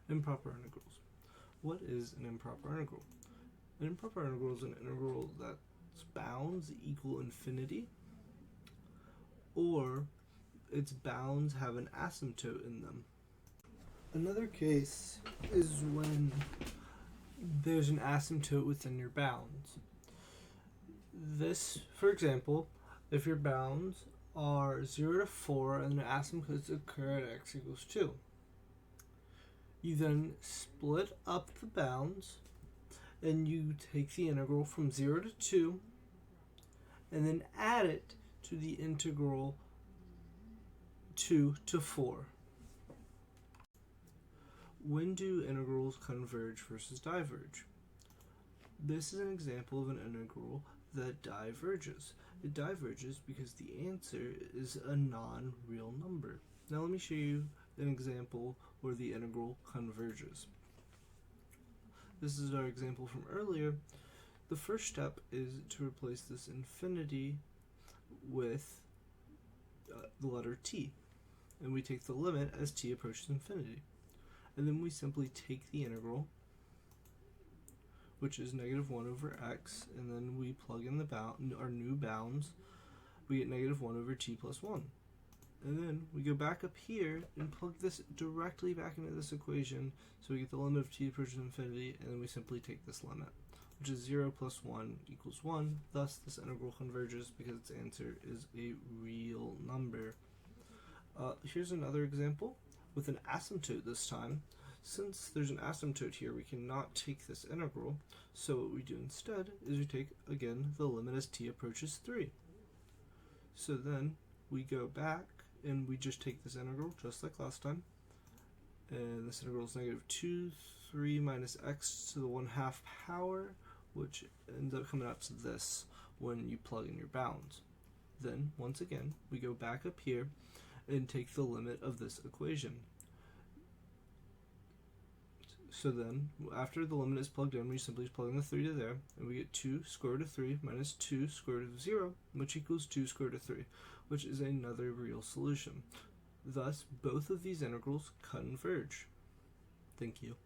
Improper integrals. What is an improper integral? An improper integral is an integral that's bounds equal infinity, or its bounds have an asymptote in them. Another case is when there's an asymptote within your bounds. This, for example, if your bounds are 0 to 4 and the asymptotes occur at x equals 2. You then split up the bounds and you take the integral from 0 to 2 and then add it to the integral 2 to 4. When do integrals converge versus diverge? This is an example of an integral that diverges. It diverges because the answer is a non-real number. Now let me show you an example where the integral converges. This is our example from earlier. The first step is to replace this infinity with the letter t, and we take the limit as t approaches infinity. And then we simply take the integral, which is negative 1 over x, and then we plug in our new bounds. We get negative 1 over t plus 1. And then we go back up here and plug this directly back into this equation, so we get the limit of t approaches infinity, and then we simply take this limit, which is 0 plus 1 equals 1. Thus, this integral converges because its answer is a real number. Here's another example with an asymptote this time. Since there's an asymptote here, we cannot take this integral, so what we do instead is we take, again, the limit as t approaches 3. So then we go back and we just take this integral just like last time, and this integral is negative 2, 3 minus x to the 1/2 power, which ends up coming out to this when you plug in your bounds. Then, once again, we go back up here and take the limit of this equation. So then, after the limit is plugged in, we simply plug in the 3 to there, and we get 2 square root of 3 minus 2 square root of 0, which equals 2 square root of 3, which is another real solution. Thus, both of these integrals converge. Thank you.